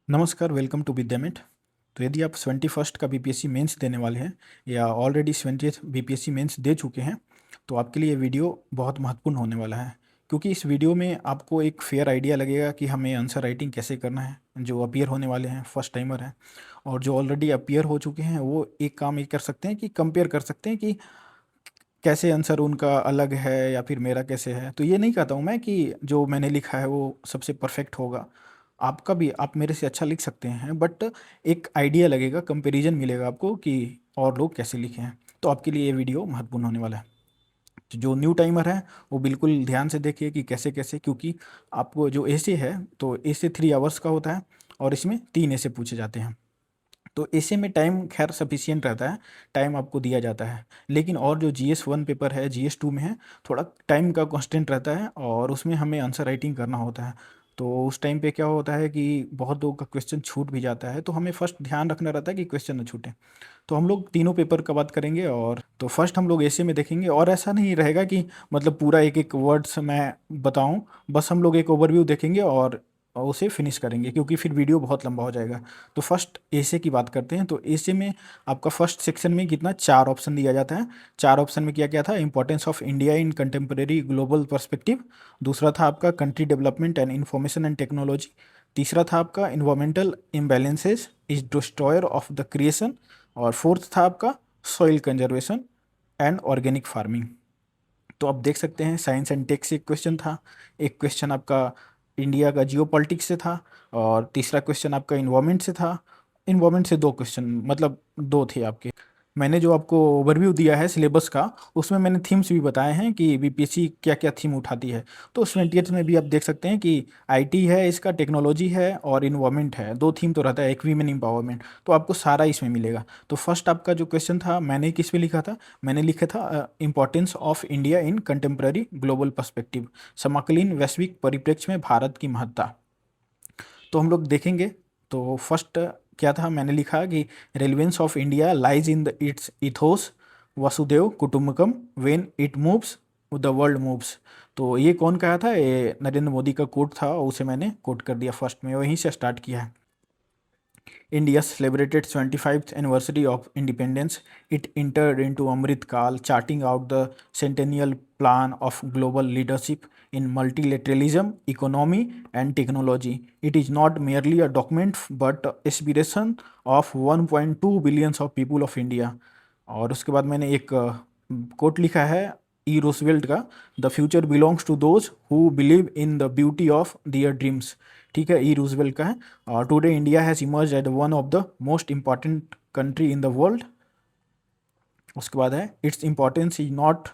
नमस्कार, welcome to विद्यामिट। तो यदि आप 21st का बीपीएससी मेंस देने वाले हैं या ऑलरेडी 20th बीपीएससी मेंस दे चुके हैं, तो आपके लिए ये वीडियो बहुत महत्वपूर्ण होने वाला है, क्योंकि इस वीडियो में आपको एक फेयर आइडिया लगेगा कि हमें आंसर राइटिंग कैसे करना है। जो अपीयर होने वाले हैं, फर्स्ट टाइमर हैं, और जो ऑलरेडी अपीयर हो चुके हैं, वो एक काम ये कर सकते हैं कि कंपेयर कर सकते हैं कि कैसे आंसर उनका अलग है या फिर मेरा कैसे है। तो ये नहीं कहता हूँ मैं कि जो मैंने लिखा है वो सबसे परफेक्ट होगा। आपका भी, आप मेरे से अच्छा लिख सकते हैं, बट एक आइडिया लगेगा, कंपैरिजन मिलेगा आपको कि और लोग कैसे लिखे हैं। तो आपके लिए ये वीडियो महत्वपूर्ण होने वाला है। तो जो न्यू टाइमर है वो बिल्कुल ध्यान से देखिए कि कैसे कैसे, क्योंकि आपको जो ऐसे है तो ऐसे 3 आवर्स का होता है और इसमें 3 ऐसे पूछे जाते हैं। तो ऐसे में टाइम खैर सफिशियंट रहता है, टाइम आपको दिया जाता है। लेकिन और जो GS 1 पेपर है, GS 2 में है, थोड़ा टाइम का कॉन्स्टेंट रहता है और उसमें हमें आंसर राइटिंग करना होता है। तो उस टाइम पे क्या होता है कि बहुत लोगों का क्वेश्चन छूट भी जाता है, तो हमें फर्स्ट ध्यान रखना रहता है कि क्वेश्चन ना छूटे। तो हम लोग तीनों पेपर का बात करेंगे। और तो फर्स्ट हम लोग ऐसे में देखेंगे, और ऐसा नहीं रहेगा कि मतलब पूरा एक एक वर्ड्स मैं बताऊं, बस हम लोग एक ओवरव्यू देखेंगे और उसे फिनिश करेंगे, क्योंकि फिर वीडियो बहुत लंबा हो जाएगा। तो फर्स्ट ऐसे की बात करते हैं। तो ऐसे में आपका फर्स्ट सेक्शन में कितना 4 ऑप्शन दिया जाता है। 4 ऑप्शन में क्या क्या था? Importance of India in contemporary global perspective. दूसरा था आपका country development and information and technology. तीसरा था आपका environmental imbalances is destroyer of the creation. और फोर्थ था आपका soil conservation and organic farming. तो आप देख सकते हैं साइंस एंड टेक से एक क्वेश्चन था, एक क्वेश्चन आपका इंडिया का जियो पॉलिटिक्स से था, और तीसरा क्वेश्चन आपका इन्वायरमेंट से था। इन्वायरमेंट से 2 क्वेश्चन, मतलब 2 थे आपके। मैंने जो आपको ओवरव्यू दिया है सिलेबस का, उसमें मैंने थीम्स भी बताए हैं कि बीपीएससी क्या क्या थीम उठाती है। तो 20th में भी आप देख सकते हैं कि आईटी है, इसका टेक्नोलॉजी है और इन्वायरमेंट है। 2 थीम तो रहता है, एक वीमेन एम्पावरमेंट। तो आपको सारा इसमें मिलेगा। तो फर्स्ट आपका जो क्वेश्चन था, मैंने किस पे लिखा था? मैंने लिखा था importance of India in contemporary global perspective, समकालीन वैश्विक परिप्रेक्ष्य में भारत की महत्ता। तो हम लोग देखेंगे। तो फर्स्ट क्या था? मैंने लिखा कि relevance of India lies in the its ethos Vasudhaiva Kutumbakam when it moves the world moves. तो ये कौन कहा था? ये नरेंद्र मोदी का कोट था, और उसे मैंने कोट कर दिया फर्स्ट में, वहीं से स्टार्ट किया है। India celebrated 25th anniversary of independence. It entered into Amrit Kal, charting out the centennial plan of global leadership in multilateralism, economy, and technology. It is not merely a document but aspiration of 1.2 billions of people of India. और उसके बाद मैंने एक quote लिखा है E Roosevelt का, the future belongs to those who believe in the beauty of their dreams. ठीक है, ई रूजवेल्ट का है। Today India has emerge at one of the most important country in the world. उसके बाद है its importance is not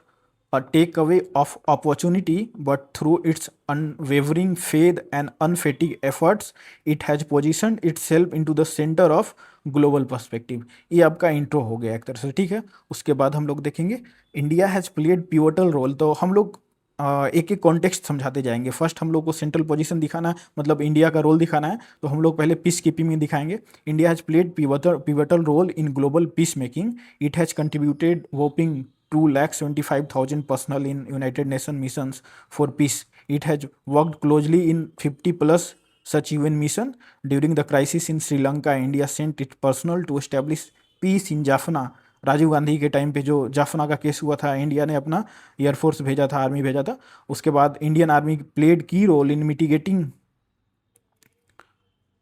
a takeaway of opportunity, but through its unwavering faith and unfatigue efforts, it has positioned itself into the center of global perspective. ये आपका intro हो गया एक तरह से, ठीक है। उसके बाद हम लोग देखेंगे India has played pivotal role. तो हम लोग एक एक कॉन्टेक्स्ट समझाते जाएंगे। फर्स्ट हम लोग को सेंट्रल पोजीशन दिखाना है, मतलब इंडिया का रोल दिखाना है। तो हम लोग पहले पीस कीपिंग में दिखाएंगे। India has played pivotal role in global peace making. It has contributed whopping 2,75,000 personnel in United Nations missions for peace. It has worked closely in 50 plus such UN mission. During the crisis in Sri Lanka, India sent its personnel to establish peace in Jaffna. Rajiv Gandhi के time पे जो जाफना का case हुआ था, India ने अपना air force भेजा था, आर्मी भेजा था। उसके बाद Indian army played key role in mitigating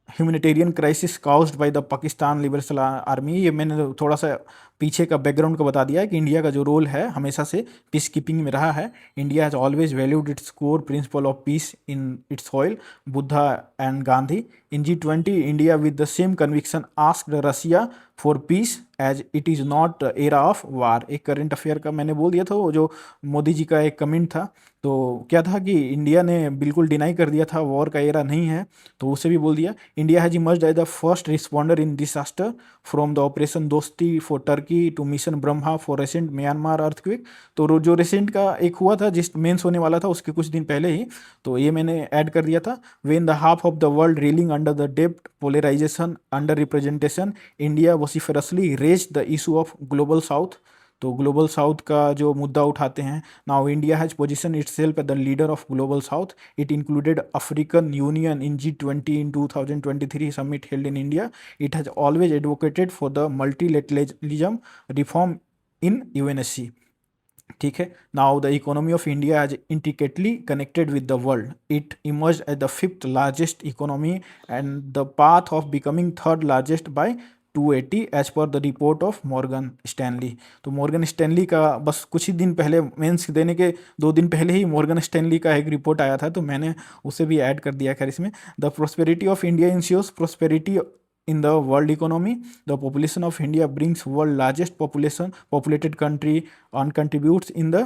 humanitarian crisis caused by the Pakistan liberation army. ये मैंने थोड़ा सा पीछे का बैकग्राउंड का बता दिया है कि इंडिया का जो रोल है हमेशा से पीस कीपिंग में रहा है। India has always valued its core principle of peace in its soil, Buddha and Gandhi. In G20 India with the same conviction asked Russia for peace as it is not era of war. एक current affair का मैंने बोल दिया था, वो जो मोदी जी का एक कमेंट था। तो क्या था कि इंडिया ने बिल्कुल डिनाई कर दिया था वॉर का एरा नहीं है, तो उसे भी बोल दिया। India has emerged as the first responder in disaster from the operation Dosti for Turkey to mission Brahma for recent Myanmar earthquake. तो जो रिसेंट का एक हुआ था, जिस मेंस होने वाला था उसके कुछ दिन पहले ही, तो ये मैंने ऐड कर दिया था। When the half of the world reeling under the depth polarisation under representation, India vociferously raise the issue of global south. तो ग्लोबल साउथ का जो मुद्दा उठाते हैं। Now India has position itself as the leader of global south. It included African union in G20 in 2023 summit held in India. It has always advocated for the multilateralism reform in UNSC. ठीक है। Now the economy of India has intricately connected with the world. It emerge as the fifth largest economy and the path of becoming third largest by 280 as per the report of Morgan Stanley. तो Morgan Stanley का बस कुछ ही दिन पहले, mains देने के 2 दिन पहले ही मॉर्गन स्टैनली का एक रिपोर्ट आया था, तो मैंने उसे भी ऐड कर दिया। खैर इसमें the prosperity of India ensures prosperity in the world economy. The population of India brings world largest populated country and contributes in the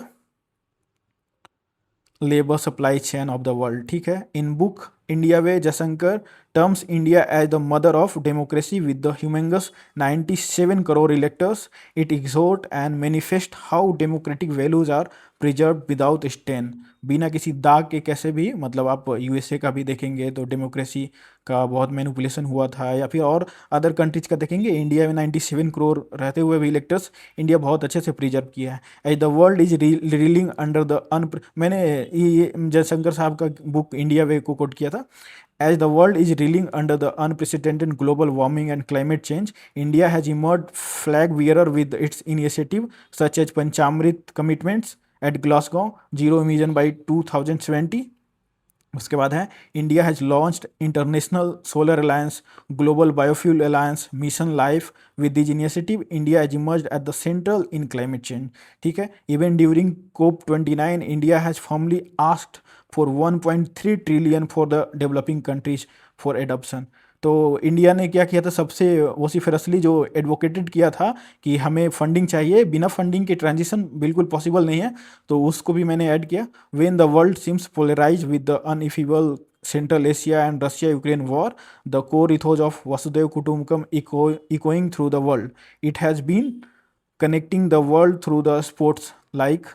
labor supply chain of the world. ठीक है। In book India way Jaishankar terms India as the mother of democracy with the humongous 97 crore electors. It exhort and manifest how democratic values are preserved without stain. बिना किसी दाग के कैसे भी, मतलब आप यूएसए का भी देखेंगे तो डेमोक्रेसी का बहुत मैनिपुलेशन हुआ था, या फिर और अदर कंट्रीज का देखेंगे, इंडिया में 97 करोड़ रहते हुए भी इलेक्टर्स इंडिया बहुत अच्छे से प्रिजर्व किया है। As the world is reeling under the मैंने ये जयशंकर साहब का बुक इंडिया वे को कोट किया था। As the world is reeling under the unprecedented global warming and climate change, India has emerged flag bearer with its initiative such as Panchamrit commitments at Glasgow, zero emission by 2070. उसके बाद है India has launched international solar alliance, global biofuel alliance, mission life. With this initiative India has emerged at the central in climate change. ठीक है। Even during COP29 India has formally asked for 1.3 trillion for the developing countries for adoption. तो India ने क्या किया था, सबसे वोसिफरसली जो advocated किया था कि हमें फंडिंग चाहिए, बिना फंडिंग के ट्रांजिशन बिल्कुल पॉसिबल नहीं है, तो उसको भी मैंने ऐड किया। When the world seems polarise with the ineffable Central Asia and Russia-Ukraine war, the core ethos of Vasudhaiva Kutumbakam echoing through the world. It has been connecting the world through the sports, like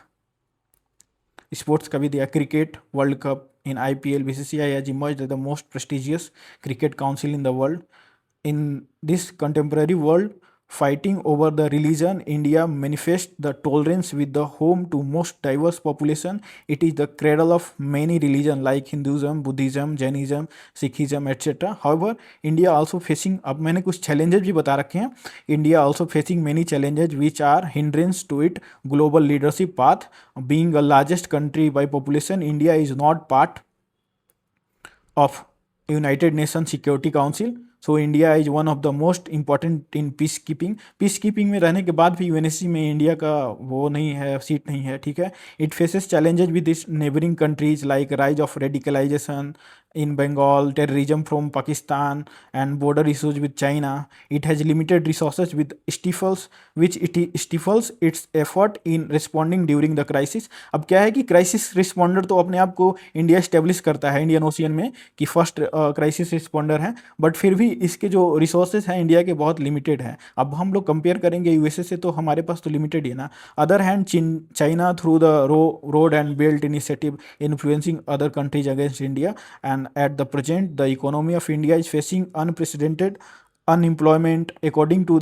sports का भी दिया, cricket world cup in IPL. BCCI has emerged as the most prestigious cricket council in the world. In this contemporary world, fighting over the religion, India manifests the tolerance with the home to most diverse population. It is the cradle of many religions like Hinduism, Buddhism, Jainism, Sikhism, etc. However, India also facing, अब मैंने कुछ challenges भी बता रखे हैं, India also facing many challenges which are hindrance to it global leadership path. Being the largest country by population, India is not part of United Nations Security Council. So India is one of the most important in peace keeping. Piece keeping में रहने के बाद भी UNSC में India का वो नहीं है, सीट नहीं है। ठीक है। It faces challenges with its neighbouring countries like rise of radicalization in Bengal, terrorism from Pakistan, and border issues with China. It has limited resources with stifles its effort in responding during the crisis. अब क्या है कि crisis responder तो अपने आप को India establish करता है इंडियन ओशियन में कि फर्स्ट क्राइसिस रिस्पॉन्डर है, बट फिर भी इसके जो रिसोर्सेज हैं इंडिया के बहुत लिमिटेड हैं। अब हम लोग कंपेयर करेंगे यूएसए से तो हमारे पास तो लिमिटेड ही है ना। Other hand China through the road and belt initiative influencing other countries against India. And at the present, the economy of India is facing unprecedented unemployment. According to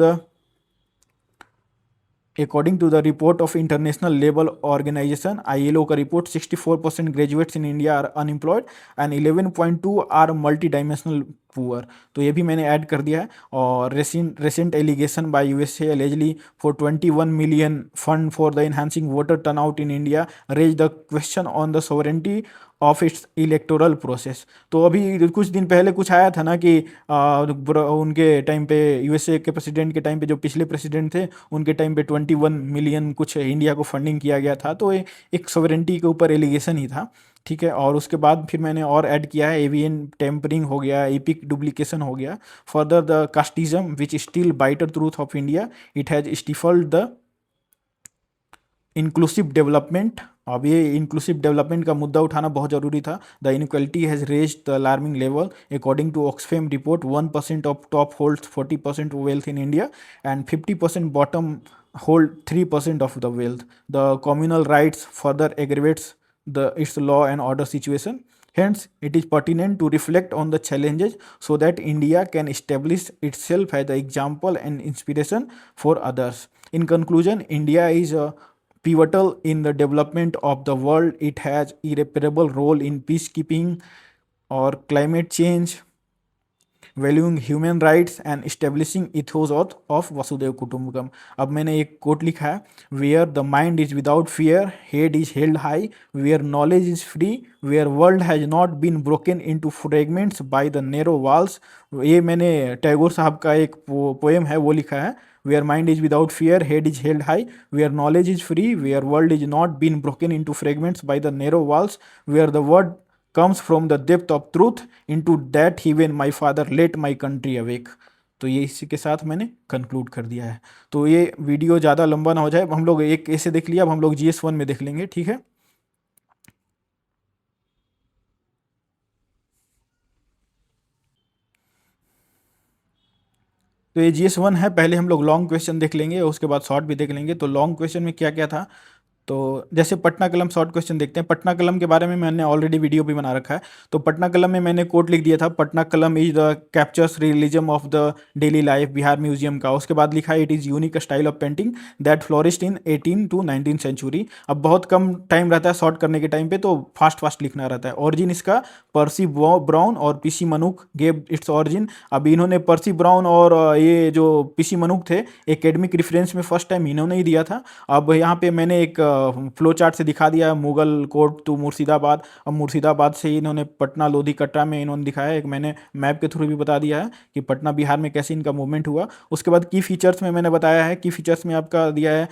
the report of International Labour Organization ILO का report, 64% graduates in India are unemployed and 11.2 are multidimensional poor. तो ये भी मैंने add कर दिया है। और recent allegation by USA eligibly for 21 million fund for the enhancing voter turnout in India raise the question on the sovereignty of its electoral process. तो अभी कुछ दिन पहले कुछ आया था ना कि उनके टाइम पे, यूएसए के प्रेसिडेंट के टाइम पे, जो पिछले प्रेसिडेंट थे उनके टाइम पे 21 मिलियन कुछ इंडिया को फंडिंग किया गया था। तो एक सोवरेंटी के ऊपर एलिगेशन ही था। ठीक है। और उसके बाद फिर मैंने और ऐड किया है, एवियन टेम्परिंग हो गया, एपिक डुप्लीकेशन हो गया। Further the casteism which still bitter truth of India, it has stifled the inclusive development. अब ये इंक्लूसिव डेवलपमेंट का मुद्दा उठाना बहुत ज़रूरी था। The inequality has raised the alarming level. According to Oxfam report, 1% of top holds 40% wealth in India and 50% bottom hold 3% of the wealth. The communal riots further aggravates its law and order situation. Hence, it is pertinent to reflect on the challenges so that India can establish itself as the example and inspiration for others. In conclusion, India is a pivotal in the development of the world. It has irreparable role in peacekeeping or climate change, valuing human rights and establishing ethos of वसुदेव कुटुम्बकम. अब मैंने एक quote लिखा है, where the mind is without fear, head is held high, where knowledge is free, where world has not been broken into fragments by the narrow walls. ये मैंने टैगोर साहब का एक पोएम है वो लिखा है. Where mind is without fear, head is held high, where knowledge is free, where world is not been broken into fragments by the narrow walls, where the word comes from the depth of truth, into that heaven my father let my country awake. तो ये इसी के साथ मैंने conclude कर दिया है. तो ये वीडियो ज़्यादा लंबा ना हो जाए, हम लोग एक ऐसे देख लिया, अब हम लोग GS1 में देख लेंगे, ठीक है. तो ये GS1 है. पहले हम लोग लॉन्ग क्वेश्चन देख लेंगे, उसके बाद शॉर्ट भी देख लेंगे. तो लॉन्ग क्वेश्चन में क्या क्या था, तो जैसे पटना कलम शॉर्ट क्वेश्चन देखते हैं. पटना कलम के बारे में मैंने ऑलरेडी वीडियो भी बना रखा है. तो पटना कलम में मैंने कोट लिख दिया था, Patna Kalam is the captures realism of the daily life, Bihar museum का. उसके बाद लिखा है, it is unique style of painting that flourished in 18 to 19 century. अब बहुत कम टाइम रहता है शॉर्ट करने के टाइम पे, तो फास्ट फास्ट लिखना रहता है. ऑरिजिन इसका पर्सी ब्राउन और पीसी मनुक गेव इट्स ऑरिजिन. अब इन्होंने पर्सी ब्राउन और ये जो पीसी मनुक थे, एकेडमिक रेफरेंस में फर्स्ट टाइम इन्होंने ही दिया था. अब यहाँ पे मैंने एक फ्लो चार्ट से दिखा दिया है, मुगल कोर्ट टू मुर्शिदाबाद. अब मुर्शिदाबाद से ही इन्होंने पटना लोधी कटरा में इन्होंने दिखाया है. एक मैंने मैप के थ्रू भी बता दिया है कि पटना बिहार में कैसे इनका मूवमेंट हुआ. उसके बाद की फीचर्स में मैंने बताया है, की फीचर्स में आपका दिया है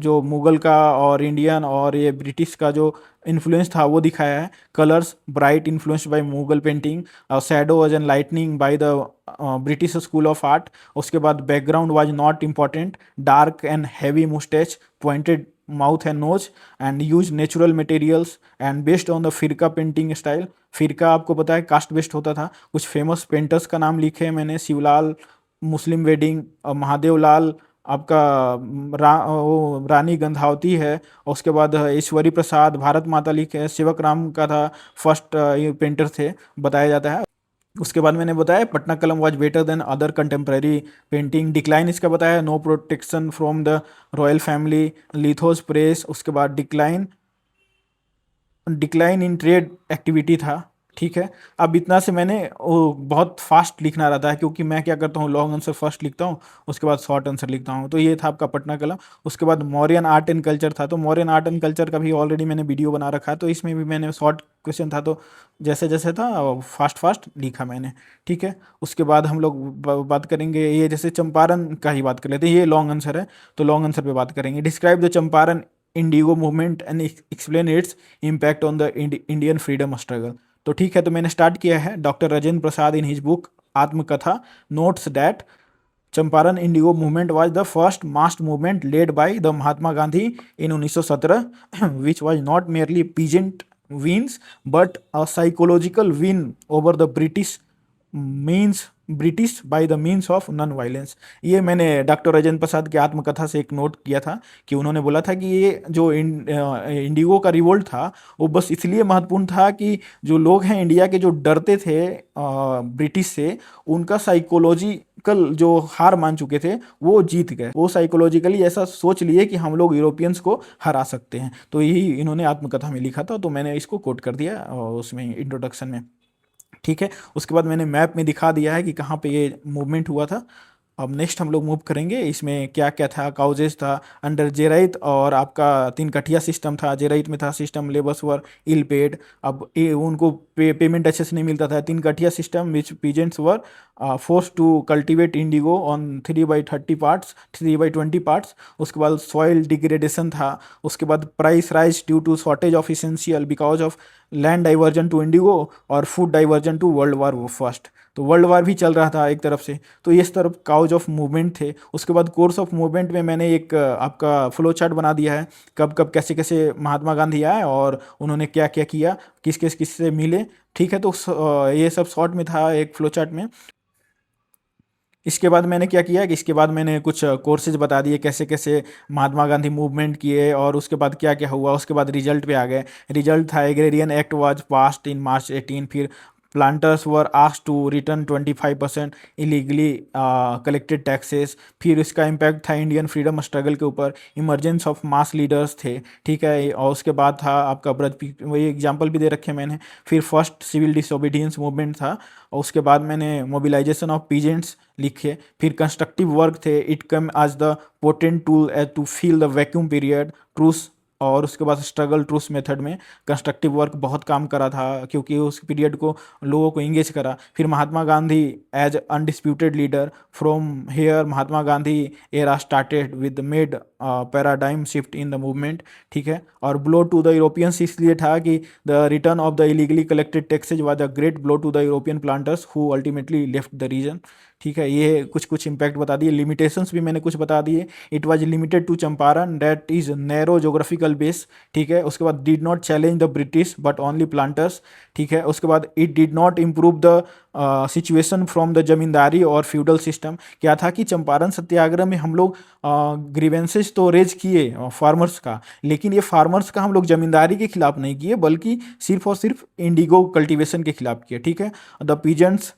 जो मुगल का और इंडियन और ये ब्रिटिश का जो इन्फ्लुएंस था वो दिखाया है. Colours bright influenced by Mughal painting, shadows and lightning by the British school of art. उसके बाद background was not important, dark and heavy moustache, pointed mouth and nose, and use natural materials and based on the Firka painting style. Firka आपको पता है caste based होता था. कुछ famous painters का नाम लिखे हैं मैंने, शिवलाल, मुस्लिम वेडिंग, महादेव लाल, आपका रानी गंधावती है. और उसके बाद ईश्वरी प्रसाद, भारत माता लिखे है. सेवक राम का था फर्स्ट ये पेंटर थे बताया जाता है. उसके बाद मैंने बताया Patna Kalam was better than other contemporary painting. Decline इसका बताया, no protection from the royal family, lithos press. उसके बाद डिक्लाइन इन ट्रेड एक्टिविटी था, ठीक है. अब इतना से मैंने वो बहुत फास्ट लिखना रहता है, क्योंकि मैं क्या करता हूँ, लॉन्ग आंसर फर्स्ट लिखता हूँ, उसके बाद शॉर्ट आंसर लिखता हूँ. तो ये था आपका पटना कलम. उसके बाद मौर्यन आर्ट एंड कल्चर था. तो मौर्यन आर्ट एंड कल्चर का भी ऑलरेडी मैंने वीडियो बना रखा है, तो इसमें भी मैंने शॉर्ट क्वेश्चन था, तो जैसे जैसे था फास्ट फास्ट लिखा मैंने, ठीक है. उसके बाद हम लोग बात करेंगे, ये जैसे चंपारण का ही बात कर लेते हैं, ये लॉन्ग आंसर है, तो लॉन्ग आंसर पे बात करेंगे. Describe the Champaran indigo movement and explain its impact on the Indian freedom struggle. तो ठीक है, तो मैंने स्टार्ट किया है. Doctor Rajendra Prasad in his book Atmakatha notes that Champaran indigo movement was the first mass movement led by the Mahatma Gandhi in 1917, which was not merely peasant wins but a psychological win over the British by the means of non violence. ये मैंने doctor Rajendra प्रसाद की आत्मकथा से एक note किया था कि उन्होंने बोला था कि ये जो इंडिगो का रिवोल्ट था वो बस इसलिए महत्वपूर्ण था कि जो लोग हैं इंडिया के जो डरते थे ब्रिटिश से, उनका साइकोलॉजिकल जो हार मान चुके थे वो जीत गए. वो साइकोलॉजिकली ऐसा सोच लिए कि हम लोग यूरोपियंस को हरा सकते हैं. तो यही इन्होंने आत्मकथा में लिखा था, तो मैंने इसको कोट कर दिया उसमें इंट्रोडक्शन में, ठीक है. उसके बाद मैंने मैप में दिखा दिया है कि कहाँ पे ये मूवमेंट हुआ था. अब नेक्स्ट हम लोग मूव करेंगे, इसमें क्या क्या था. काउजेस था अंडर जेराइत, और आपका तीन कठिया सिस्टम था. जेराइत में था system labours were ill paid. अब उनको पेमेंट अच्छे से नहीं मिलता था. Tinkathia system which peasants were force to cultivate indigo on 3/30 parts, 3/20 parts. उसके बाद सॉइल डिग्रेडेशन था. उसके बाद price rise due to shortage of essential because of land diversion to indigo और food diversion to world war first. तो world war भी चल रहा था एक तरफ से, तो इस तरफ काउज ऑफ मूवमेंट थे. उसके बाद कोर्स ऑफ मूवमेंट में मैंने एक आपका फ्लो चार्ट बना दिया है, कब कब कैसे कैसे महात्मा गांधी आए और उन्होंने क्या क्या किया, किस से मिले, ठीक है. तो ये सब शॉर्ट में था एक फ्लो चार्ट में. इसके बाद मैंने क्या किया कि इसके बाद मैंने कुछ कोर्सेज बता दिए कैसे कैसे महात्मा गांधी मूवमेंट किए, और उसके बाद क्या क्या हुआ। उसके बाद रिजल्ट पे आ गए। रिजल्ट था agrarian act was passed in March 18। फिर planters were asked to return 25% illegally collected taxes. फिर इसका इम्पैक्ट था इंडियन फ्रीडम स्ट्रगल के ऊपर। इमरजेंस ऑफ मास लीडर्स थे, ठीक है। और उसके बाद था आपका ब्रज, वही एग्जाम्पल भी दे रखे हैं मैंने। फिर फर्स्ट सिविल डिसोबीडियंस मूवमेंट था, और उसके बाद मैंने मोबिलाइजेशन ऑफ पीजेंट्स लिखे। फिर कंस्ट्रक्टिव वर्क थे, it come as the potent tool as to fill the vacuum period truce. और उसके बाद स्ट्रगल ट्रूस मेथड में कंस्ट्रक्टिव वर्क बहुत काम करा था, क्योंकि उस पीरियड को लोगों को इंगेज करा। फिर Mahatma Gandhi as undisputed leader, from here Mahatma Gandhi era started with made paradigm shift in the movement, ठीक है। और ब्लो टू द यूरोपियंस इसलिए था कि the return of the illegally collected taxes was a great blow to the European planters who ultimately left the region, ठीक है। ये कुछ कुछ इम्पैक्ट बता दिए। लिमिटेशंस भी मैंने कुछ बता दिए। It was limited to Champaran, that is narrow geographical base, ठीक है। उसके बाद did not challenge the British but only planters, ठीक है। उसके बाद it did not improve the situation from the zamindari और फ्यूडल सिस्टम। क्या था कि चंपारण सत्याग्रह में हम लोग ग्रीवेंसेस तो रेज किए फार्मर्स का, लेकिन ये फार्मर्स का हम लोग जमींदारी के खिलाफ नहीं किए, बल्कि सिर्फ और सिर्फ इंडिगो कल्टीवेशन के खिलाफ किए, ठीक है। The peasants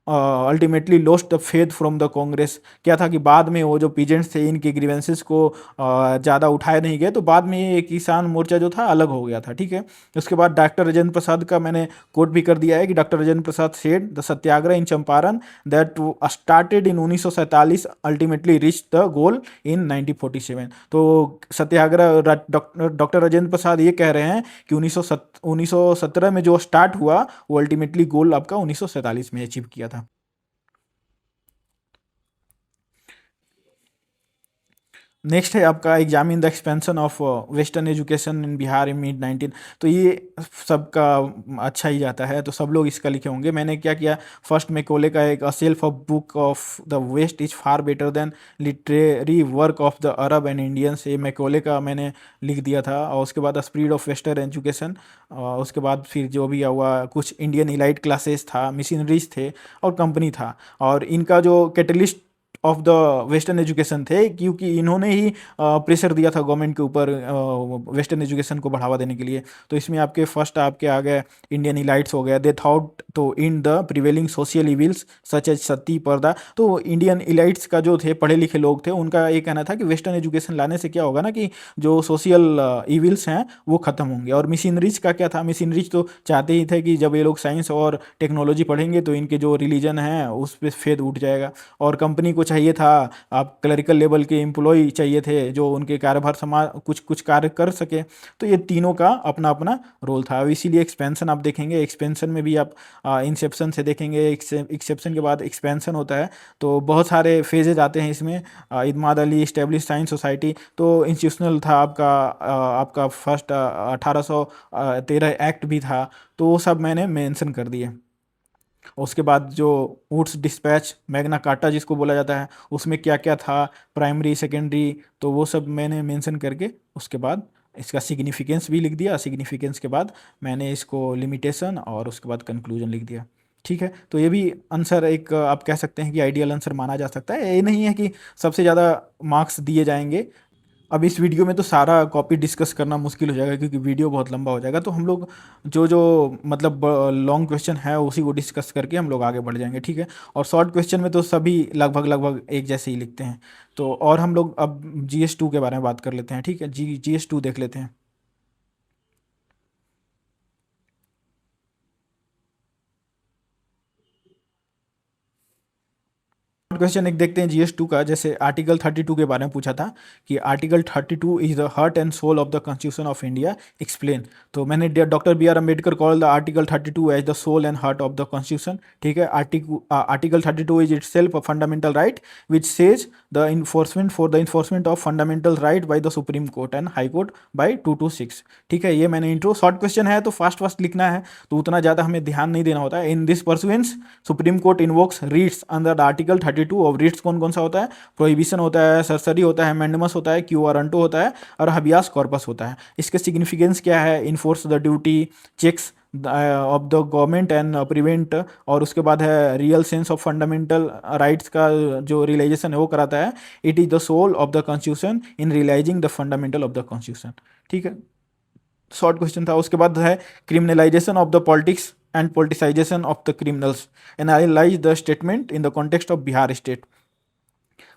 ultimately lost the faith from the Congress. क्या था कि बाद में वो जो पीजेंट्स थे इनके ग्रीवेंसेस को ज़्यादा उठाए नहीं गए, तो बाद में ये किसान मोर्चा जो था अलग हो गया था, ठीक है। उसके बाद डॉक्टर राजेंद्र प्रसाद का मैंने कोट भी कर दिया है कि doctor Rajendra Prasad said the satyagraha in Champaran that started in 1947 ultimately reach the goal in 1947। तो सत्याग्रह डॉक्टर राजेंद्र प्रसाद ये कह रहे हैं कि 1917 में जो स्टार्ट हुआ वो अल्टीमेटली गोल आपका 1947 में अचीव किया था। नेक्स्ट है आपका exam in the expansion of western education in Bihar in mid 19। तो ये सबका अच्छा ही जाता है, तो सब लोग इसका लिखे होंगे। मैंने क्या किया, फर्स्ट मैकॉले का एक self of book of the west is far better than literary work of the Arab and Indians, ये मैकॉले का मैंने लिख दिया था। और उसके बाद स्प्रीड ऑफ वेस्टर्न एजुकेशन, उसके बाद फिर जो भी हुआ कुछ इंडियन इलाइट क्लासेस था, मिशनरीज थे और कंपनी था। और इनका जो catalyst of the western education थे, क्योंकि इन्होंने ही प्रेशर दिया था गवर्नमेंट के ऊपर वेस्टर्न एजुकेशन को बढ़ावा देने के लिए। तो इसमें आपके फर्स्ट आपके आ गए इंडियन इलाइट्स हो गया, they thought to in the prevailing social evils such as sati purdah. तो इंडियन इलाइट्स का जो थे पढ़े लिखे लोग थे, उनका ये कहना था कि वेस्टर्न एजुकेशन लाने से क्या होगा ना कि जो सोशल इविल्स हैं वो ख़त्म होंगे। और मिशनरीज का क्या था, मिशनरीज तो चाहते ही थे कि जब ये लोग साइंस और टेक्नोलॉजी पढ़ेंगे तो इनके जो रिलीजन है उस पर फेद उठ जाएगा। और कंपनी को चाहिए था, आप क्लरिकल लेवल के एम्प्लॉय चाहिए थे जो उनके कार्यभार समाज कुछ कुछ कार्य कर सके। तो ये तीनों का अपना अपना रोल था। अब इसीलिए एक्सपेंशन आप देखेंगे, एक्सपेंशन में भी आप इंसेप्शन से देखेंगे, एक्सेप्शन के बाद एक्सपेंशन होता है। तो बहुत सारे फेजेज आते हैं इसमें। Imad Ali establish science society, तो इंस्टीट्यूशनल था आपका, आपका फर्स्ट 1813 एक्ट भी था। तो वो सब मैंने मेंशन कर दिए। उसके बाद जो वुड्स डिस्पैच मैग्ना कार्टा जिसको बोला जाता है, उसमें क्या क्या था, प्राइमरी सेकेंडरी, तो वो सब मैंने मेंशन करके उसके बाद इसका सिग्निफिकेंस भी लिख दिया। सिग्निफिकेंस के बाद मैंने इसको लिमिटेशन और उसके बाद कंक्लूजन लिख दिया, ठीक है। तो ये भी आंसर एक आप कह सकते हैं कि आइडियल आंसर माना जा सकता है। ये नहीं है कि सबसे ज़्यादा मार्क्स दिए जाएंगे। अब इस वीडियो में तो सारा कॉपी डिस्कस करना मुश्किल हो जाएगा, क्योंकि वीडियो बहुत लंबा हो जाएगा। तो हम लोग जो जो मतलब लॉन्ग क्वेश्चन है उसी को डिस्कस करके हम लोग आगे बढ़ जाएंगे, ठीक है। और शॉर्ट क्वेश्चन में तो सभी लगभग लगभग एक जैसे ही लिखते हैं। तो और हम लोग अब GS2 के बारे में बात कर लेते हैं, ठीक है। GS2 देख लेते हैं। क्वेश्चन एक देखते हैं GS2 का। जैसे आर्टिकल 32 के बारे में पूछा था कि article 32 is the heart and soul of the constitution of India, explain. तो मैंने doctor BR Ambedkar call the article 32 as the soul and heart of the constitution, ठीक है। Article 32 is itself a fundamental right which says the enforcement for the enforcement of fundamental right by the supreme court and high court by 226, ठीक है। ये मैंने intro, short question है तो fast fast लिखना है, तो उतना ज़्यादा हमें ध्यान नहीं देना होता है। In this pursuance supreme court invokes रीट्स under the article 32 of रीट्स कौन कौन सा होता है, प्रोहिबिशन होता है, सरसरी होता है, मैंडमस होता है, क्यू वारंटो होता है और हबियास कॉर्पस होता है। इसके सिग्निफिकेंस क्या है, enforce the duty, checks of the government and prevent, और उसके बाद है real sense of fundamental rights का जो रियलाइजेशन है वो कराता है। It is the soul of the constitution in realizing the fundamental of the constitution. ठीक है, शॉर्ट क्वेश्चन था। उसके बाद है criminalization of the politics and politicization of the criminals, analyse the statement in the context of Bihar state.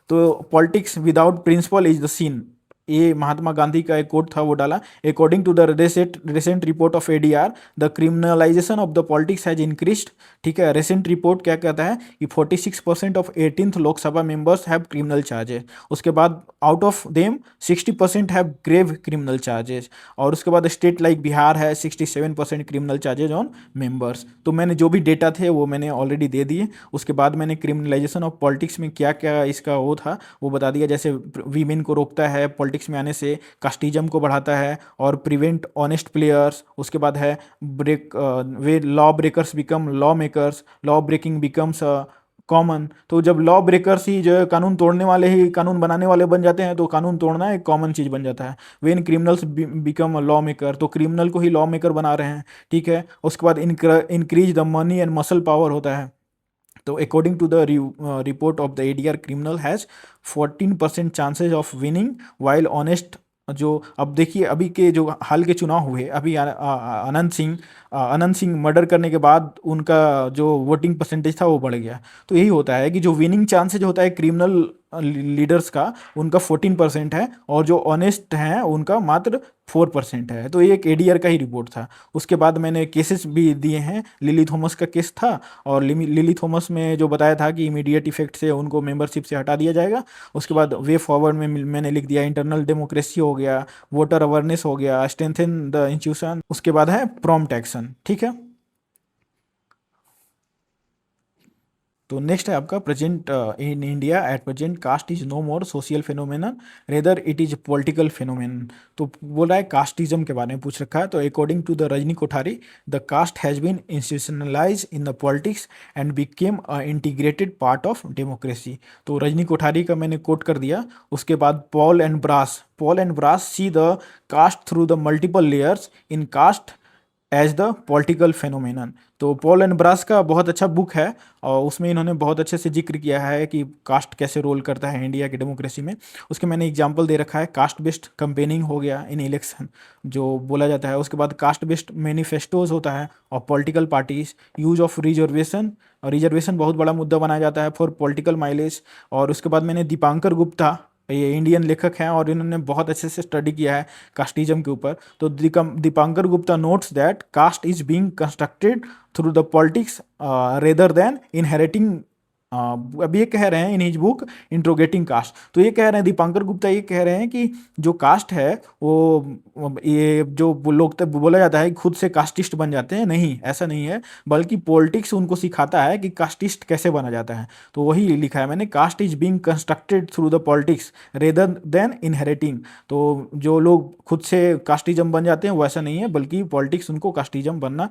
तो politics without principle is the scene, ये महात्मा गांधी का एक कोट था वो डाला। According to the recent report of ADR, the criminalization of the politics has increased. ठीक है, recent report क्या कहता है कि 46% of 18th Lok Sabha members have criminal charges. उसके बाद out of them 60% have grave criminal charges. और उसके बाद स्टेट लाइक बिहार है 67% क्रिमिनल चार्जेज ऑन मेंबर्स। तो मैंने जो भी डेटा थे वो मैंने ऑलरेडी दे दिए। उसके बाद मैंने क्रिमिनलाइजेशन ऑफ पॉलिटिक्स में क्या क्या इसका वो था वो बता दिया। जैसे वीमेन को रोकता है पॉलिटिक्स में आने से, कास्टिज्म को बढ़ाता है, और प्रिवेंट ऑनेस्ट प्लेयर्स। उसके बाद है break way law breakers become law makers, law breaking becomes common. तो जब लॉ ब्रेकर्स ही जो है कानून तोड़ने वाले ही कानून बनाने वाले बन जाते हैं तो कानून तोड़ना एक कॉमन चीज़ बन जाता है। When criminals become law maker, तो क्रिमिनल को ही लॉ मेकर बना रहे हैं। ठीक है, उसके बाद increase the money and muscle power होता है। तो according to the report of the ADR, criminal has 14% chances of winning while honest. जो अब देखिए अभी के जो हाल के चुनाव हुए, अभी अनंत सिंह मर्डर करने के बाद उनका जो वोटिंग परसेंटेज था वो बढ़ गया। तो यही होता है कि जो विनिंग चांसेज होता है क्रिमिनल लीडर्स का, उनका 14% है, और जो ऑनेस्ट हैं उनका मात्र 4% है। तो ये एक एडीआर का ही रिपोर्ट था। उसके बाद मैंने केसेस भी दिए हैं। लिली थॉमस का केस था, और लिली थॉमस में जो बताया था कि इमीडिएट इफेक्ट से उनको मेंबरशिप से हटा दिया जाएगा। उसके बाद वे फॉरवर्ड में मैंने लिख दिया इंटरनल डेमोक्रेसी हो गया, वोटर अवेयरनेस हो गया, स्ट्रेंथन द इंस्टीट्यूशन। उसके बाद है प्रॉम्प्ट एक्शन। ठीक है, तो नेक्स्ट है आपका present in India at present caste is no more social phenomenon rather it is political phenomenon. तो बोल रहा है कास्टिज्म के बारे में पूछ रखा है। तो according to the Rajni Kothari, the caste has been institutionalise in the politics and became a integrated part of democracy. तो रजनी कोठारी का मैंने कोट कर दिया। उसके बाद Paul and Brass see the caste through the multiple layers in caste as the political phenomenon. तो Paul and Brass का बहुत अच्छा बुक है, और उसमें इन्होंने बहुत अच्छे से जिक्र किया है कि कास्ट कैसे रोल करता है इंडिया की डेमोक्रेसी में। उसके मैंने एग्जांपल दे रखा है, कास्ट बेस्ड कंपेनिंग हो गया इन इलेक्शन जो बोला जाता है। उसके बाद कास्ट बेस्ड मैनिफेस्टोज होता है और political parties, use of reservation, और रिजर्वेशन बहुत बड़ा मुद्दा बनाया जाता है फॉर पॉलिटिकल माइलेज। और उसके बाद मैंने दीपांकर गुप्ता, ये इंडियन लेखक हैं और इन्होंने बहुत अच्छे से स्टडी किया है कास्टिज्म के ऊपर। तो Dipankar Gupta notes that caste is being constructed through the politics rather than inheriting. अब ये कह रहे हैं in his book interrogating caste. तो ये कह रहे हैं दीपांकर गुप्ता, ये कह रहे हैं कि जो कास्ट है वो ये जो लोग तक बोला जाता है खुद से कास्टिस्ट बन जाते हैं, नहीं, ऐसा नहीं है, बल्कि पॉलिटिक्स उनको सिखाता है कि कास्टिस्ट कैसे बना जाता है। तो वही लिखा है मैंने, caste is being constructed through the politics rather than inheriting. तो जो लोग खुद से कास्टिज्म बन जाते हैं वो ऐसा नहीं है, बल्कि पॉलिटिक्स उनको कास्टिज्म बनना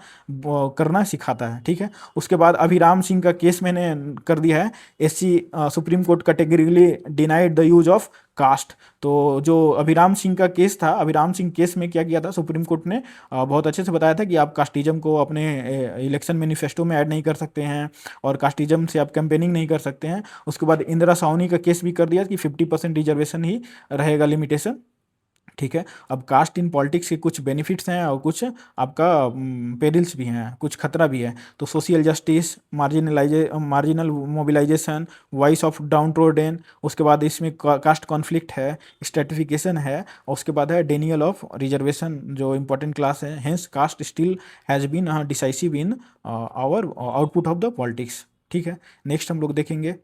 करना सिखाता है। ठीक है, उसके बाद अभिराम सिंह का केस मैंने कर दिया है। SC supreme court categorically denied the use of caste. तो जो अभिराम सिंह का केस था, अभिराम सिंह केस में क्या किया था सुप्रीम कोर्ट ने, बहुत अच्छे से बताया था कि आप कास्टिज्म को अपने इलेक्शन मैनिफेस्टो में ऐड नहीं कर सकते हैं, और कास्टिज्म से आप कैंपेनिंग नहीं कर सकते हैं। उसके बाद इंदिरा साहनी का केस भी कर दिया कि 50% रिजर्वेशन ही रहेगा लिमिटेशन। ठीक है, अब कास्ट इन पॉलिटिक्स के कुछ बेनिफिट्स हैं और कुछ आपका पेरिल्स भी हैं, कुछ खतरा भी है। तो social justice, marginal mobilization, voice of downtrodden. उसके बाद इसमें कास्ट कॉन्फ्लिक्ट है, स्ट्रेटिफिकेशन है, और उसके बाद है डेनियल ऑफ रिजर्वेशन जो इंपॉर्टेंट क्लास है। Hence caste still has been decisive in our output of the politics. ठीक है, नेक्स्ट हम लोग देखेंगे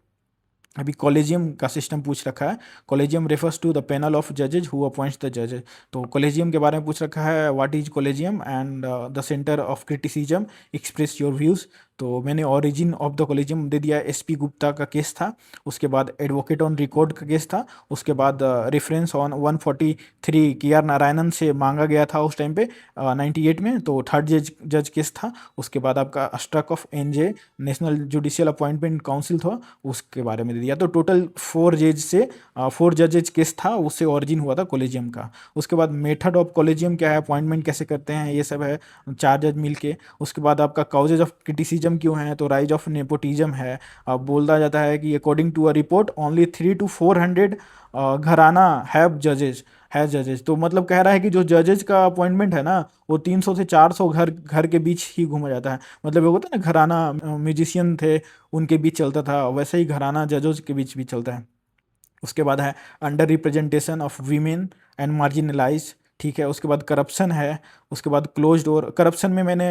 अभी कॉलेजियम का सिस्टम पूछ रखा है। Collegium refers to the panel of जजेज who appoints the जजेज। तो कॉलेजियम के बारे में पूछ रखा है, what is collegium and the centre of criticism, express your views. तो मैंने ओरिजिन ऑफ द कॉलेजियम दे दिया, एसपी गुप्ता का केस था। उसके बाद एडवोकेट ऑन रिकॉर्ड का केस था। उसके बाद रेफरेंस ऑन 143 के आर नारायणन से मांगा गया था उस टाइम पे 98 में, तो थर्ड जज केस था। उसके बाद आपका struck of NJ national judicial appointment council था, उसके बारे में दे दिया। तो टोटल 4 जजेज केस था, उससे ओरिजिन हुआ था कॉलेजियम का। उसके बाद मेथड ऑफ कॉलेजियम क्या है, अपॉइंटमेंट कैसे करते हैं, ये सब है 4 जज मिलके। उसके बाद आपका काउजेज ऑफ क्रिटिसिज्म क्यों है, तो राइज ऑफ नेपोटिज्म है। अब बोला जाता है कि according to a report only 300 to 400 घराना हैव जजेज, तो मतलब कह रहा है कि जो जजेज का अपॉइंटमेंट है ना, वो 300 से 400 घर घर के बीच ही घूमा जाता है। मतलब वो होता है ना, घराना म्यूजिशियन थे उनके बीच चलता था, वैसे ही घराना जजेस के बीच भी चलता है। उसके बाद है under representation of women and marginalise, ठीक है। उसके बाद करप्शन है। उसके बाद क्लोज डोर। करप्शन में मैंने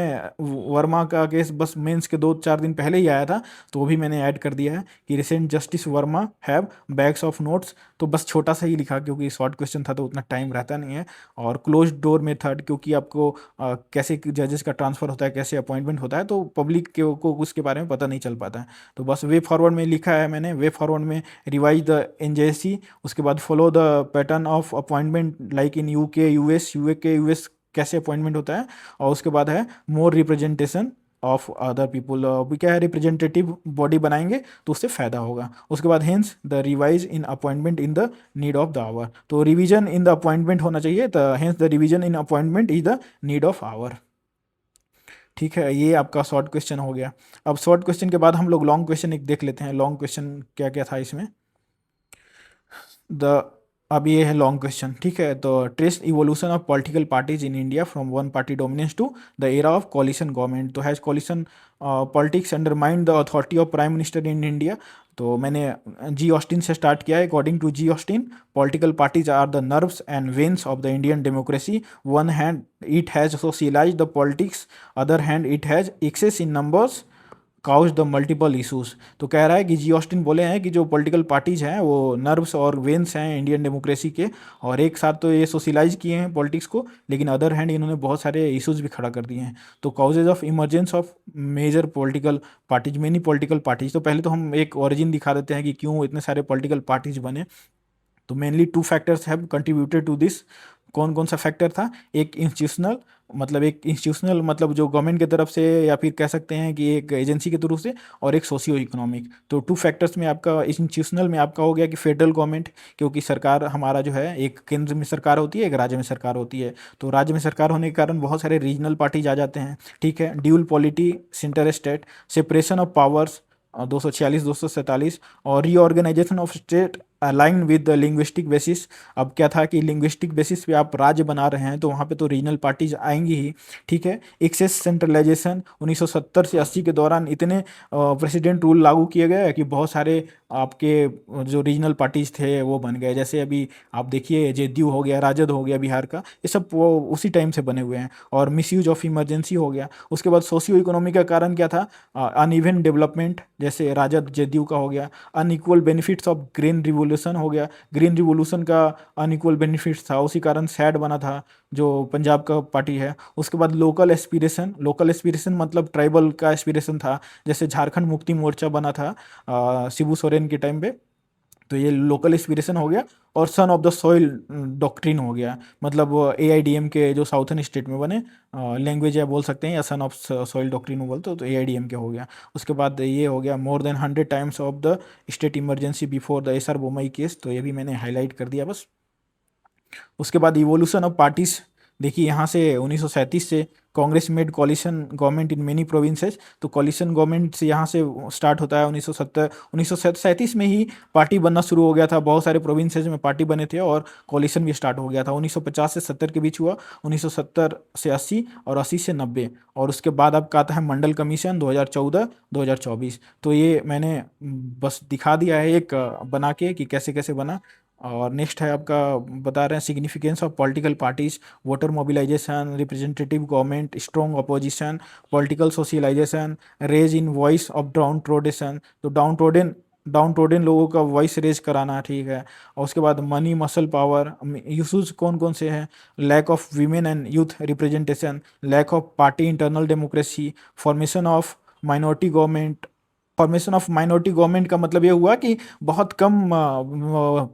वर्मा का केस बस मेंस के 2-4 दिन पहले ही आया था, तो वो भी मैंने ऐड कर दिया है कि recent justice Verma have bags of notes, तो बस छोटा सा ही लिखा क्योंकि शॉर्ट क्वेश्चन था तो उतना टाइम रहता नहीं है। और क्लोज डोर मेथड, क्योंकि आपको कैसे जजेस का ट्रांसफर होता है, कैसे अपॉइंटमेंट होता है, तो पब्लिक को उसके बारे में पता नहीं चल पाता है। तो बस वे फॉरवर्ड में लिखा है मैंने, वे फॉरवर्ड में रिवाइज द एनजेसी। उसके बाद follow the pattern of appointment like in UK US कैसे अपॉइंटमेंट होता है। और उसके बाद है मोर रिप्रेजेंटेशन ऑफ अदर पीपल, भी क्या है, रिप्रेजेंटेटिव बॉडी बनाएंगे तो उससे फायदा होगा। उसके बाद hence the revise in appointment in the need of the hour, तो रिवीजन इन द अपॉइंटमेंट होना चाहिए, तो hence the revision in appointment is the need of hour. ठीक है, ये आपका शॉर्ट क्वेश्चन हो गया। अब शॉर्ट क्वेश्चन के बाद हम लोग लॉन्ग क्वेश्चन एक देख लेते हैं। लॉन्ग क्वेश्चन क्या क्या था इसमें। द अब ये है लॉन्ग क्वेश्चन, ठीक है। तो trace evolution of political parties in India from one party dominance to the era of coalition government, तो has coalition politics undermined the authority of prime minister in India. तो मैंने G Austin से start किया है। According to G Austin, political parties are the nerves and veins of the Indian democracy. One hand it has socialize the politics, other hand it has excess in numbers cause the multiple issues. तो कह रहा है कि जी Austin बोले हैं कि जो political parties हैं वो नर्व्स और वेन्स हैं इंडियन डेमोक्रेसी के, और एक साथ तो ये सोशलाइज किए हैं पॉलिटिक्स को, लेकिन अदर हैंड इन्होंने बहुत सारे इशूज़ भी खड़ा कर दिए हैं। तो causes of emergence of major political parties, many political parties, तो पहले तो हम एक ओरिजिन दिखा देते हैं कि क्यों इतने सारे पॉलिटिकल पार्टीज बने। तो mainly 2 factors have contributed to this. कौन कौन सा फैक्टर था, एक इंस्टीट्यूशनल मतलब जो गवर्नमेंट की तरफ से, या फिर कह सकते हैं कि एक एजेंसी के थ्रू से, और एक सोशियो इकोनॉमिक। तो 2 फैक्टर्स में आपका इंस्टीट्यूशनल में आपका हो गया कि फेडरल गवर्नमेंट, क्योंकि सरकार हमारा जो है एक केंद्र में सरकार होती है, एक राज्य में सरकार होती है। तो राज्य में सरकार होने के कारण बहुत सारे रीजनल पार्टीज आ जाते हैं, ठीक है। Dual polity centre state, separation of powers 246 247, और reorganization of state align with the linguistic basis. अब क्या था कि लिंग्विस्टिक बेसिस पे आप राज्य बना रहे हैं तो वहाँ पे तो रीजनल पार्टीज आएंगी ही, ठीक है। एक्सेस सेंट्रलाइजेशन 1970 से 80 के दौरान इतने प्रेसिडेंट रूल लागू किए गए कि बहुत सारे आपके जो रीजनल पार्टीज थे वो बन गए। जैसे अभी आप देखिए जेडीयू हो गया, राजद हो गया बिहार का, ये सब वो उसी टाइम से बने हुए हैं। और मिसयूज ऑफ इमरजेंसी हो गया। उसके बाद सोशियो इकोनॉमी का कारण क्या था, अनइवन डेवलपमेंट, जैसे राजद जेडीयू का हो गया। Unequal benefits of green revolution हो गया, ग्रीन रिवोल्यूशन का अनइक्वल बेनिफिट्स था, उसी कारण सैड बना था जो पंजाब का पार्टी है। उसके बाद लोकल एस्पिरेशन मतलब ट्राइबल का एस्पिरेशन था, जैसे झारखंड मुक्ति मोर्चा बना था शिबू सोरेन के टाइम पे, तो ये लोकल एस्पिरेशन हो गया। और son of the soil doctrine हो गया, मतलब एआईडीएम के जो साउथर्न स्टेट में बने लैंग्वेज या बोल सकते हैं, या सन ऑफ सॉइल डॉक्ट्रिन में बोलते हो तो एआईडीएम के हो गया। उसके बाद ये हो गया more than 100 times of the state emergency before the SR Bommai case, तो ये भी मैंने हाईलाइट कर दिया बस। उसके बाद इवोल्यूशन ऑफ पार्टीज, देखिए यहाँ से 1937 से Congress made coalition government in many provinces, तो कॉलिशन गवर्नमेंट से यहाँ से स्टार्ट होता है। 1937 में ही पार्टी बनना शुरू हो गया था, बहुत सारे प्रोविंसेस में पार्टी बने थे और कॉलिशन भी स्टार्ट हो गया था। 1950 से 70 के बीच हुआ, 1970 से 80 और 80 से 90। और उसके बाद आपका आता है मंडल कमीशन 2014-2024। तो ये मैंने बस दिखा दिया है एक बना के कि कैसे कैसे बना। और नेक्स्ट है आपका, बता रहे हैं significance of political parties, voter mobilisation, representative government, strong opposition, political socialisation, raise in voice of downtrodden, तो डाउन टोडन लोगों का वॉइस रेज कराना, ठीक है। और उसके बाद मनी मसल पावर यूज कौन कौन से हैं, lack of women and youth representation, lack of party internal democracy, formation of minority government, formation of minority government का मतलब ये हुआ कि बहुत कम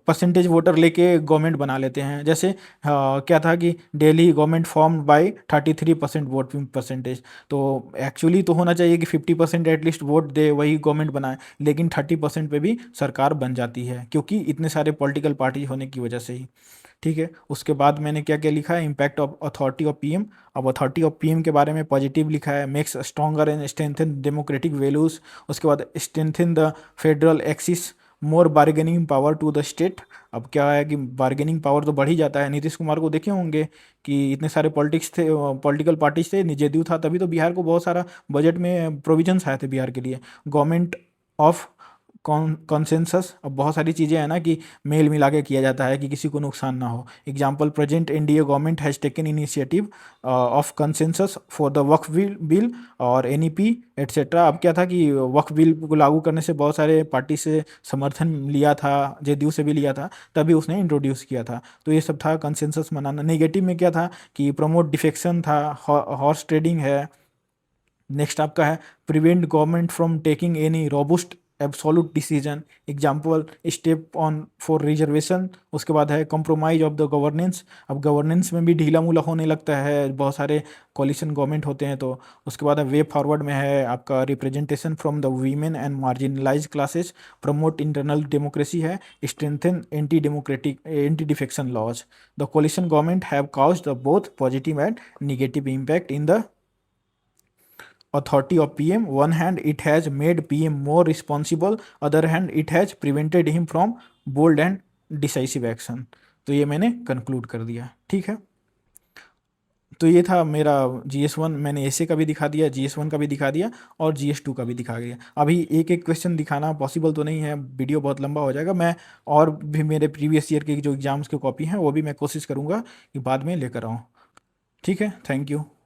परसेंटेज वोटर लेके गवर्नमेंट बना लेते हैं। जैसे क्या था कि Delhi government form by 33% voting percentage. तो एक्चुअली तो होना चाहिए कि 50% एटलीस्ट वोट दे वही गवर्नमेंट बनाए, लेकिन 30% पे भी सरकार बन जाती है क्योंकि इतने सारे पॉलिटिकल पार्टी होने की वजह से ही। ठीक है, उसके बाद मैंने क्या क्या लिखा है, impact of authority of PM. अब अथॉरिटी ऑफ पीएम के बारे में पॉजिटिव लिखा है, makes stronger and strengthen democratic values. उसके बाद strengthen the federal axis, more bargaining power to the state. अब क्या है कि बार्गेनिंग पावर तो बढ़ ही जाता है। नीतीश कुमार को देखे होंगे कि इतने सारे पॉलिटिक्स थे, पॉलिटिकल पार्टीज थे, जेडीयू था, तभी तो बिहार को बहुत सारा बजट में प्रोविजंस आए थे बिहार के लिए। गवर्नमेंट ऑफ कॉन्सेंसस, अब बहुत सारी चीज़ें हैं ना कि मेल मिला के किया जाता है कि किसी को नुकसान ना हो। Example, present NDA government has taken initiative of consensus for the Waqf bill और एनईपी एट्सेट्रा। अब क्या था कि वक्फ बिल को लागू करने से बहुत सारे पार्टी से समर्थन लिया था, जेडीयू से भी लिया था, तभी उसने इंट्रोड्यूस किया था। तो ये सब था कंसेंसस मनाना। नेगेटिव में क्या था कि प्रमोट डिफेक्शन था, हॉर्स ट्रेडिंग है। नेक्स्ट आपका है prevent government from taking any robust absolute decision, example step on for reservation. उसके बाद है कंप्रोमाइज ऑफ द गवर्नेंस। अब गवर्नेंस में भी ढीला मूला होने लगता है, बहुत सारे कॉलिशन गवर्नमेंट होते हैं तो। उसके बाद है वे फॉरवर्ड में है आपका representation from the women and marginalise classes, promote internal democracy है, strengthen anti defection laws. The coalition government have caused the both positive and negative impact in the authority of PM. One hand it has made PM more responsible, other hand it has prevented him from bold and decisive action। तो ये मैंने conclude कर दिया। ठीक है, तो ये था मेरा GS1। मैंने ऐसे का भी दिखा दिया, GS1 का भी दिखा दिया और GS2 का भी दिखा दिया। अभी एक एक क्वेश्चन दिखाना पॉसिबल तो नहीं है, वीडियो बहुत लंबा हो जाएगा। मैं और भी मेरे प्रीवियस ईयर के जो एग्जाम्स की कॉपी हैं वो भी मैं कोशिश करूँगा कि बाद में लेकर आऊँ। ठीक है, थैंक यू।